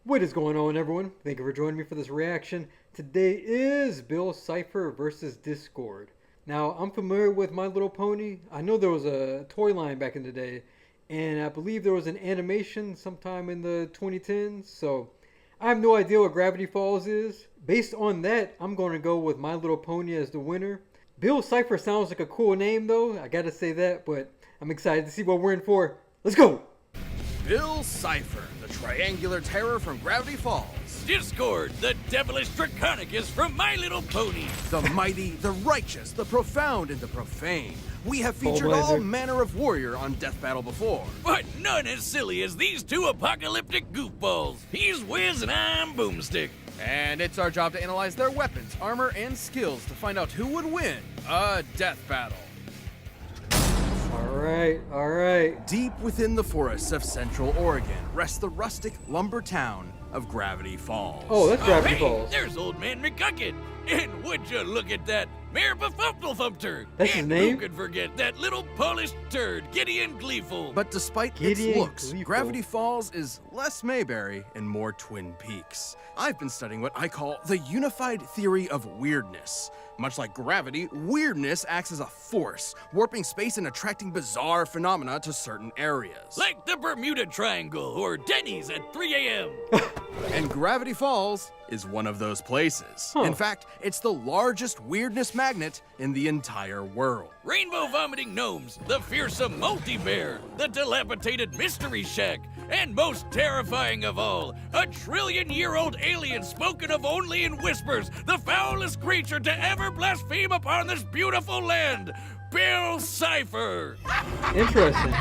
What is going on, everyone? Thank you for joining me for this reaction. Today is Bill Cipher versus Discord. Now, I'm familiar with My Little Pony. I know there was a toy line back in the day, and I believe there was an animation sometime in the 2010s, so I have no idea what Gravity Falls is. Based on that, I'm going to go with My Little Pony as the winner. Bill Cipher sounds like a cool name, though. I gotta say that, but I'm excited to see what we're in for. Let's go! Bill Cipher, the triangular terror from Gravity Falls. Discord, the devilish draconicus from My Little Pony. The mighty, the righteous, the profound, and the profane. We have featured all manner of warrior on Death Battle before. But none as silly as these two apocalyptic goofballs. He's Wiz and I'm Boomstick. And it's our job to analyze their weapons, armor, and skills to find out who would win a death battle. Alright. Deep within the forests of Central Oregon rests the rustic lumber town of Gravity Falls. Oh, that's Gravity Falls. There's Old Man McGucket. And would you look at that, Mayor Befumplefumpter. That's his name? Who could forget that little polished turd, Gideon Gleeful. But despite its looks, Gravity Falls is less Mayberry and more Twin Peaks. I've been studying what I call the unified theory of weirdness. Much like gravity, weirdness acts as a force, warping space and attracting bizarre phenomena to certain areas. Like the Bermuda Triangle or Denny's at 3 a.m. And Gravity Falls is one of those places. In fact, it's the largest weirdness magnet in the entire world. Rainbow vomiting gnomes, the fearsome multi-bear, the dilapidated mystery shack, and most terrifying of all, a trillion-year-old alien spoken of only in whispers, the foulest creature to ever blaspheme upon this beautiful land, Bill Cipher. Interesting.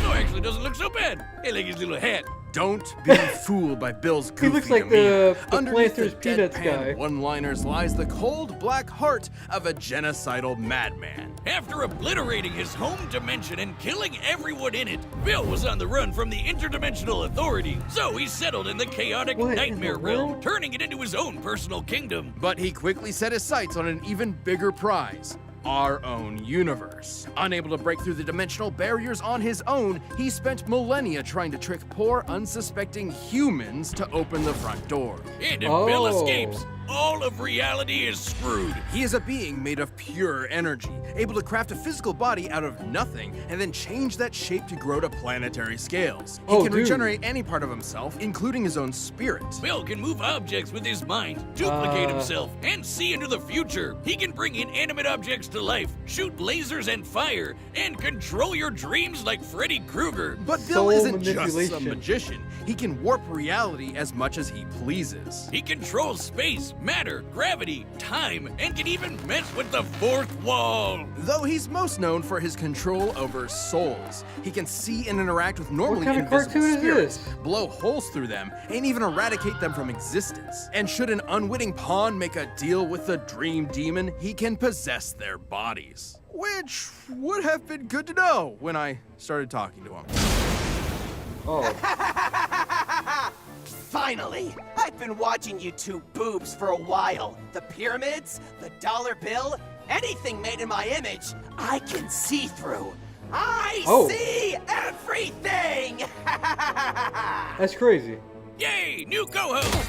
No, actually doesn't look so bad. I like his little hat. Don't be fooled by Bill's goofy He looks like demeanor. the Underneath Planters the Peanuts deadpan guy. one-liners lies the cold black heart of a genocidal madman. After obliterating his home dimension and killing everyone in it, Bill was on the run from the interdimensional authority, so he settled in the chaotic nightmare realm, turning it into his own personal kingdom. But he quickly set his sights on an even bigger prize. Our own universe. Unable to break through the dimensional barriers on his own, he spent millennia trying to trick poor, unsuspecting humans to open the front door. And if Bill escapes, all of reality is screwed. He is a being made of pure energy, able to craft a physical body out of nothing and then change that shape to grow to planetary scales. He can regenerate any part of himself, including his own spirit. Bill can move objects with his mind, duplicate himself, and see into the future. He can bring inanimate objects to life, shoot lasers and fire, and control your dreams like Freddy Krueger. But Bill isn't just a magician. He can warp reality as much as he pleases. He controls space, matter, gravity, time, and can even mess with the fourth wall. Though he's most known for his control over souls. He can see and interact with normally invisible spirits, blow holes through them, and even eradicate them from existence. And should an unwitting pawn make a deal with the dream demon, he can possess their bodies. Which would have been good to know when I started talking to him. Finally! I've been watching you two boobs for a while. The pyramids, the dollar bill, anything made in my image, I can see through. I see everything! That's crazy. Yay, new co-host!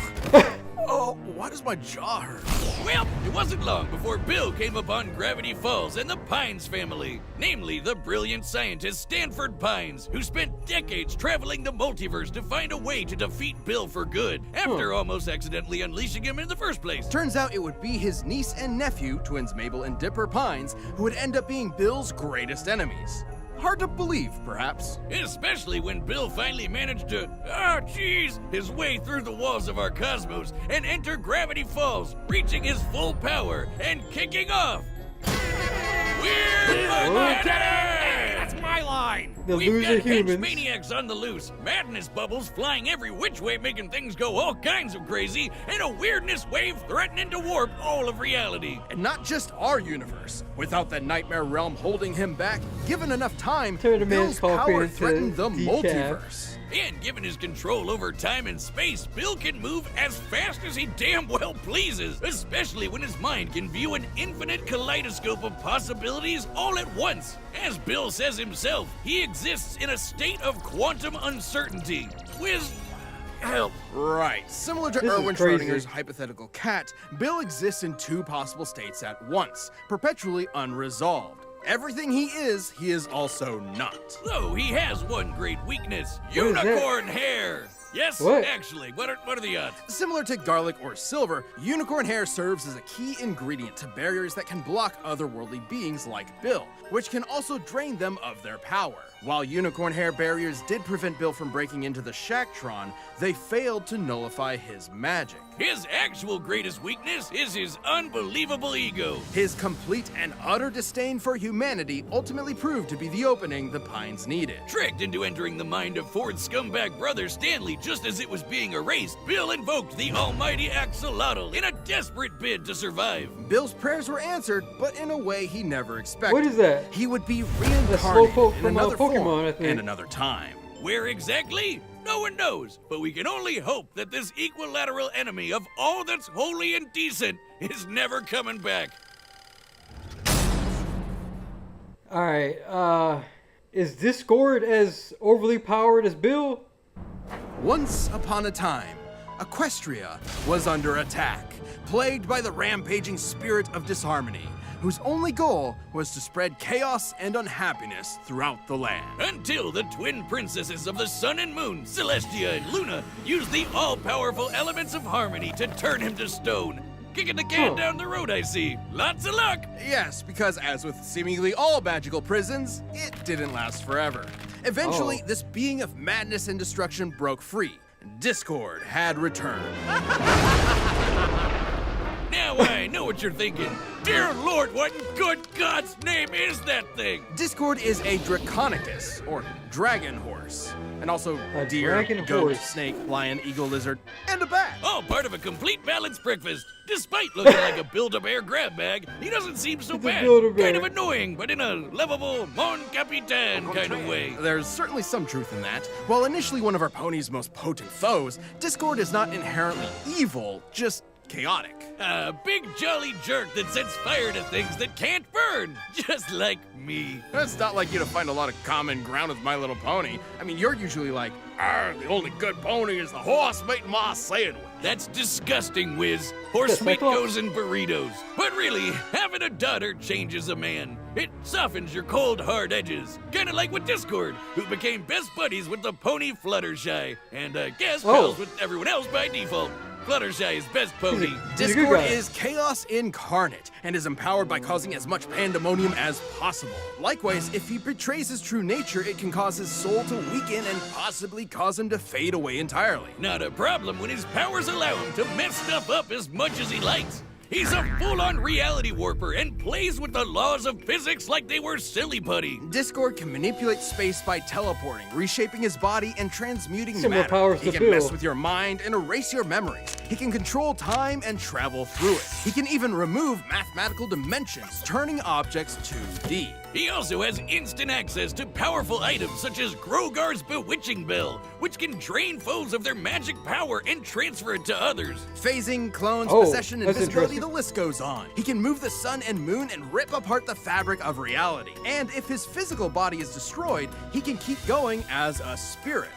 Oh, why does my jaw hurt? Well, it wasn't long before Bill came upon Gravity Falls and the Pines family, namely the brilliant scientist Stanford Pines, who spent decades traveling the multiverse to find a way to defeat Bill for good, after almost accidentally unleashing him in the first place. Turns out it would be his niece and nephew, twins Mabel and Dipper Pines, who would end up being Bill's greatest enemies. Hard to believe, perhaps. Especially when Bill finally managed to, his way through the walls of our cosmos and enter Gravity Falls, reaching his full power and kicking off. We're that's my line. We've got hench maniacs on the loose, madness bubbles flying every which way, making things go all kinds of crazy, and a weirdness wave threatening to warp all of reality. And not just our universe. Without the nightmare realm holding him back, given enough time, Bill's power threatened the multiverse. And given his control over time and space, Bill can move as fast as he damn well pleases, especially when his mind can view an infinite kaleidoscope of possibilities all at once. As Bill says himself, he exists in a state of quantum uncertainty. Wiz, help. Right. Similar to This is Erwin crazy. Schrödinger's hypothetical cat, Bill exists in two possible states at once, perpetually unresolved. Everything he is also not. Though he has one great weakness, What is that? unicorn hair. Yes, What? actually, what are the odds? Similar to garlic or silver, unicorn hair serves as a key ingredient to barriers that can block otherworldly beings like Bill, which can also drain them of their power. While unicorn hair barriers did prevent Bill from breaking into the Shacktron, they failed to nullify his magic. His actual greatest weakness is his unbelievable ego. His complete and utter disdain for humanity ultimately proved to be the opening the Pines needed. Tricked into entering the mind of Ford's scumbag brother Stanley just as it was being erased, Bill invoked the almighty axolotl in a desperate bid to survive. Bill's prayers were answered, but in a way he never expected. What is that? He would be Slowpoke reincarnated in from, another Pokemon, form I think. and another time. Where exactly? No one knows, but we can only hope that this equilateral enemy of all that's holy and decent is never coming back. Alright, is Discord as overly powered as Bill? Once upon a time, Equestria was under attack, plagued by the rampaging spirit of disharmony, whose only goal was to spread chaos and unhappiness throughout the land. Until the twin princesses of the sun and moon, Celestia and Luna, used the all-powerful elements of harmony to turn him to stone. Kicking the can down the road, I see. Lots of luck. Yes, because as with seemingly all magical prisons, it didn't last forever. Eventually, this being of madness and destruction broke free. Discord had returned. Now I know what you're thinking. Dear Lord, what in good God's name is that thing? Discord is a Draconicus, or dragon horse, and also A deer, dragon goat, horse. snake, lion, eagle, lizard, and a bat. All part of a complete balanced breakfast. Despite looking like a Build-A-Bear grab bag, he doesn't seem so It's a bad. Build-A-Bear. Kind of annoying, but in a lovable Mon Capitan kind of way. There's certainly some truth in that. While initially one of our pony's most potent foes, Discord is not inherently evil, just chaotic. A big jolly jerk that sets fire to things that can't burn, just like me. It's not like you to find a lot of common ground with My Little Pony. I mean, you're usually like, the only good pony is the horse meat ma sandwich. That's disgusting, Wiz. Horse meat Cyclops? goes in burritos. But really, having a daughter changes a man. It softens your cold, hard edges. Kinda like with Discord, who became best buddies with the pony Fluttershy, and guest pals with everyone else by default. Fluttershy is best pony. He's a good Discord guy. is chaos incarnate and is empowered by causing as much pandemonium as possible. Likewise, if he betrays his true nature, it can cause his soul to weaken and possibly cause him to fade away entirely. Not a problem when his powers allow him to mess stuff up as much as he likes. He's a full-on reality warper and plays with the laws of physics like they were silly putty. Discord can manipulate space by teleporting, reshaping his body, and transmuting Similar matter. powers He to can Bill. mess with your mind and erase your memories. He can control time and travel through it. He can even remove mathematical dimensions, turning objects 2D. He also has instant access to powerful items such as Grogar's Bewitching Bell, which can drain foes of their magic power and transfer it to others. Phasing, clones, Oh, possession, that's invisibility, interesting. the list goes on. He can move the sun and moon and rip apart the fabric of reality. And if his physical body is destroyed, he can keep going as a spirit.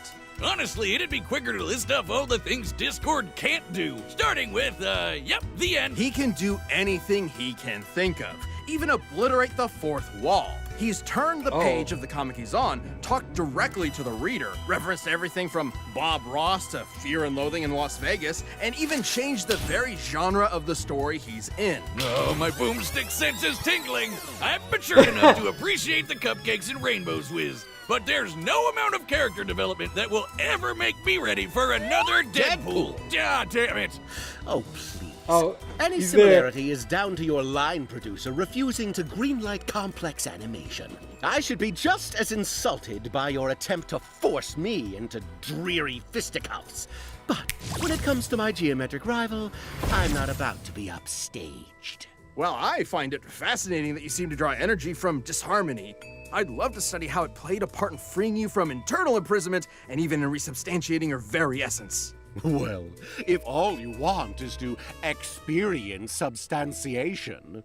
Honestly, it'd be quicker to list off all the things Discord can't do, starting with, the end. He can do anything he can think of, even obliterate the fourth wall. He's turned the page of the comic he's on, talked directly to the reader, referenced everything from Bob Ross to Fear and Loathing in Las Vegas, and even changed the very genre of the story he's in. Oh, my boomstick sense is tingling. I'm mature enough to appreciate the cupcakes and rainbows, Wiz. But there's no amount of character development that will ever make me ready for another Deadpool. Ah, damn it. Oh, please. Oh, Any he's there. similarity is down to your line producer refusing to greenlight complex animation. I should be just as insulted by your attempt to force me into dreary fisticuffs. But when it comes to my geometric rival, I'm not about to be upstaged. Well, I find it fascinating that you seem to draw energy from disharmony. I'd love to study how it played a part in freeing you from internal imprisonment and even in resubstantiating your very essence. Well, if all you want is to experience substantiation.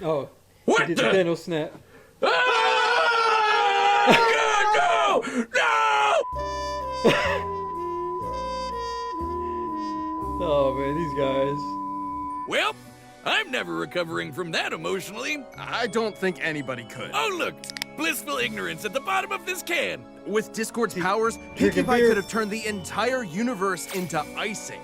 Oh, What he did the- the Thanos snap. Ah! God, no! No! Oh man, these guys. Well, I'm never recovering from that emotionally. I don't think anybody could. Oh, look! Blissful ignorance at the bottom of this can. With Discord's powers, Pinkie Pie could have turned the entire universe into icing.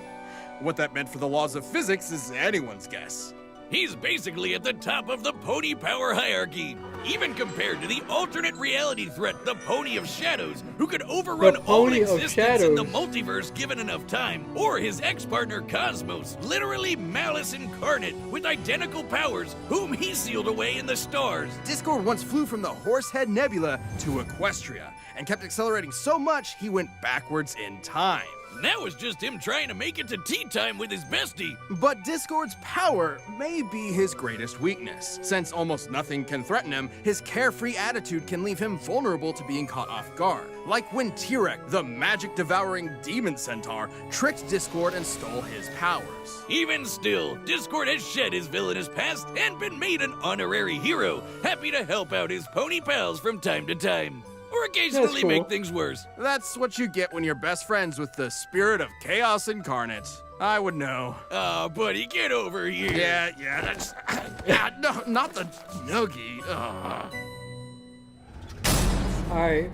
What that meant for the laws of physics is anyone's guess. He's basically at the top of the pony power hierarchy, even compared to the alternate reality threat, the Pony of Shadows, who could overrun all existence in the multiverse given enough time, or his ex-partner Cosmos, literally malice incarnate with identical powers, whom he sealed away in the stars. Discord once flew from the Horsehead Nebula to Equestria, and kept accelerating so much he went backwards in time. That was just him trying to make it to tea time with his bestie. But Discord's power may be his greatest weakness. Since almost nothing can threaten him, his carefree attitude can leave him vulnerable to being caught off guard. Like when Tirek, the magic-devouring demon centaur, tricked Discord and stole his powers. Even still, Discord has shed his villainous past and been made an honorary hero, happy to help out his pony pals from time to time. Or occasionally make things worse. That's what you get when you're best friends with the spirit of chaos incarnate. I would know. Oh, buddy, get over here. Yeah, that's... no, not the noogie. Alright.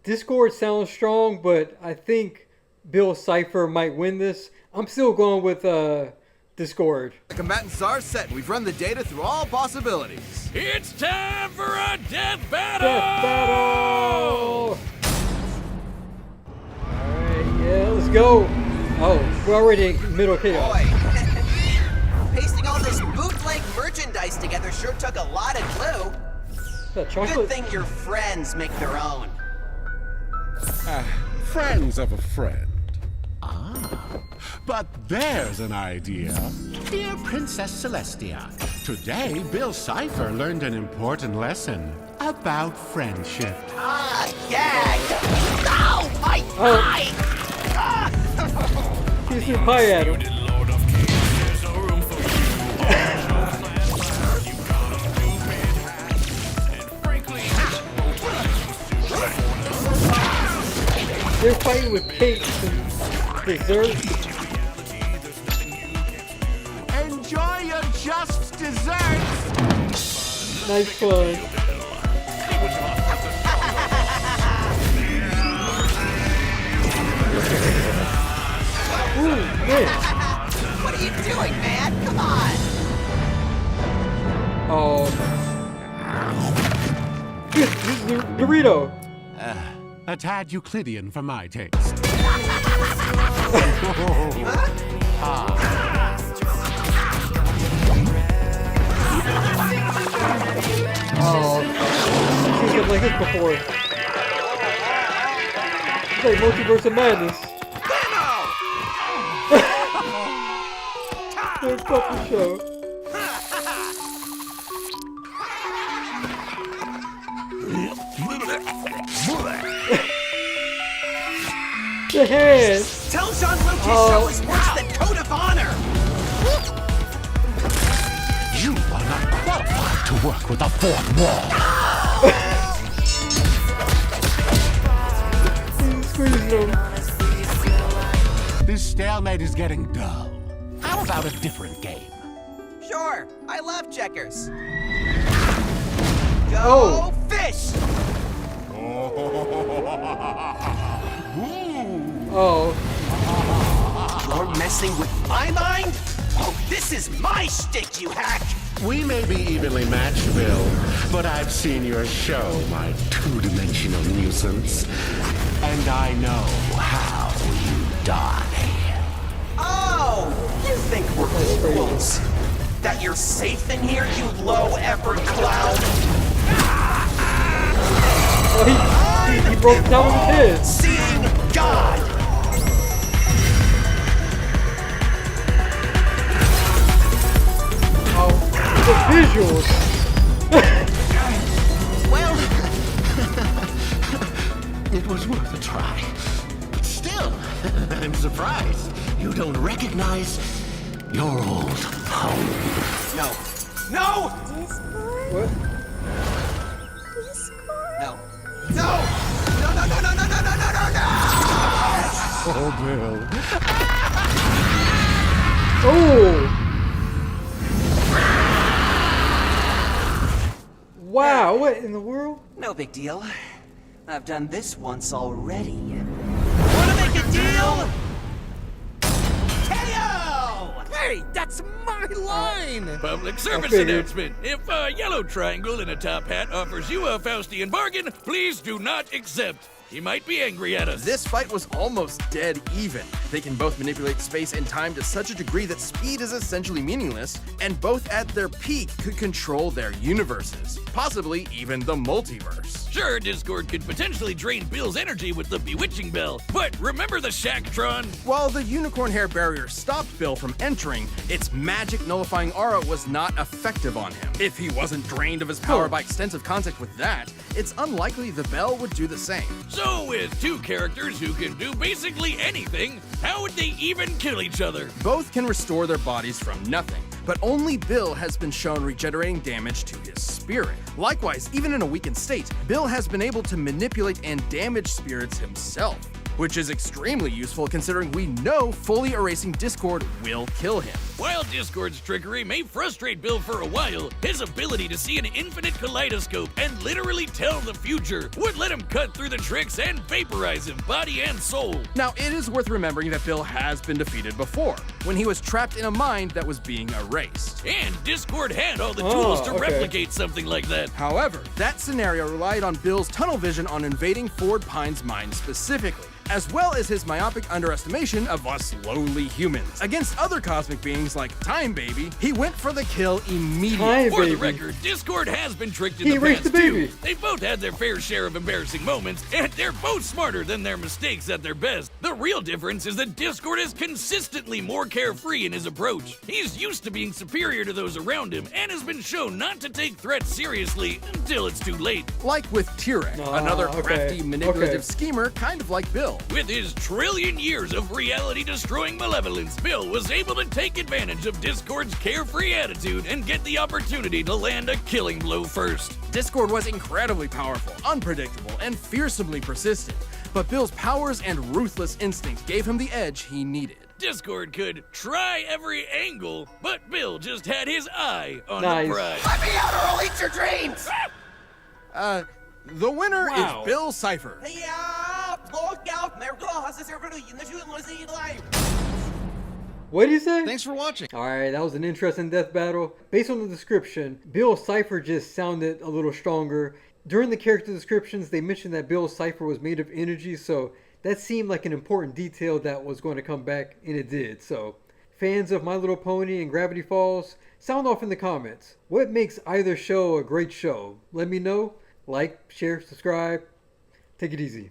Discord sounds strong, but I think Bill Cipher might win this. I'm still going with Discord. The combatants are set. We've run the data through all possibilities. It's time for a death battle! Death battle! Alright, yeah, let's go. Oh, we're already in middle chaos. Boy, pasting all this bootleg merchandise together sure took a lot of glue. Is that chocolate? Good thing your friends make their own. Friends of a friend. Ah, but there's an idea. Dear Princess Celestia, today Bill Cipher learned an important lesson about friendship. Ah, gag! Ow, my eye! He's threw pie at him. They're fighting with cakes and desserts. Enjoy your just desserts! Nice fun. Ooh, man. What are you doing, man? Come on! Oh. This is Dorito. A tad Euclidean for my taste. Oh, I've seen something like this before. It's like Multiverse of Madness. It's a puppy show. The head! Tell Jean-Luc his show is worse than Code of Honor! You are not qualified to work with a fourth wall. He's squeezing him. This stalemate is getting dull. How about a different game? Sure, I love checkers. Go fish! Oh. You're messing with my mind? Oh, this is my shtick, you hack! We may be evenly matched, Bill, but I've seen your show, my two-dimensional nuisance. And I know how you die. Oh, you think we're equals? That you're safe in here, you low-effort clown? Oh, he broke down with his head. Seeing God! Oh, the visuals. Well, it was worth a try. But still, I'm surprised you don't recognize your old home. No. No! What? No. No! No, no, no, no, no, no, no, no, no, no! Oh, Bill. Oh! Wow, what in the world? No big deal. I've done this once already. Wanna make a deal? KO! Hey, that's my line! Public service figured. announcement. If a yellow triangle in a top hat offers you a Faustian bargain, please do not accept. He might be angry at us. This fight was almost dead even. They can both manipulate space and time to such a degree that speed is essentially meaningless, and both at their peak could control their universes, possibly even the multiverse. Sure, Discord could potentially drain Bill's energy with the bewitching bell, but remember the Shacktron? While the unicorn hair barrier stopped Bill from entering, its magic nullifying aura was not effective on him. If he wasn't drained of his power by extensive contact with that, it's unlikely the bell would do the same. So with two characters who can do basically anything, how would they even kill each other? Both can restore their bodies from nothing, but only Bill has been shown regenerating damage to his spirit. Likewise, even in a weakened state, Bill has been able to manipulate and damage spirits himself, which is extremely useful considering we know fully erasing Discord will kill him. While Discord's trickery may frustrate Bill for a while, his ability to see an infinite kaleidoscope and literally tell the future would let him cut through the tricks and vaporize him, body and soul. Now, it is worth remembering that Bill has been defeated before, when he was trapped in a mind that was being erased. And Discord had all the tools to replicate something like that. However, that scenario relied on Bill's tunnel vision on invading Ford Pine's mind specifically, as well as his myopic underestimation of us lowly humans. Against other cosmic beings like Time Baby, he went for the kill immediately. For the record, Discord has been tricked in He the erased past the baby. too. They both had their fair share of embarrassing moments, and they're both smarter than their mistakes at their best. The real difference is that Discord is consistently more carefree in his approach. He's used to being superior to those around him, and has been shown not to take threats seriously until it's too late. Like with T-Rex, another crafty, manipulative schemer kind of like Bill. With his trillion years of reality-destroying malevolence, Bill was able to take advantage of Discord's carefree attitude and get the opportunity to land a killing blow first. Discord was incredibly powerful, unpredictable, and fearsomely persistent, but Bill's powers and ruthless instinct gave him the edge he needed. Discord could try every angle, but Bill just had his eye on Nice. the prize. Let me out or I'll eat your dreams! The winner Wow. is Bill Cipher. What did you say? Thanks for watching. Alright, that was an interesting death battle. Based on the description, Bill Cipher just sounded a little stronger. During the character descriptions, they mentioned that Bill Cipher was made of energy, so that seemed like an important detail that was going to come back, and it did. So, fans of My Little Pony and Gravity Falls, sound off in the comments. What makes either show a great show? Let me know. Like, share, subscribe. Take it easy.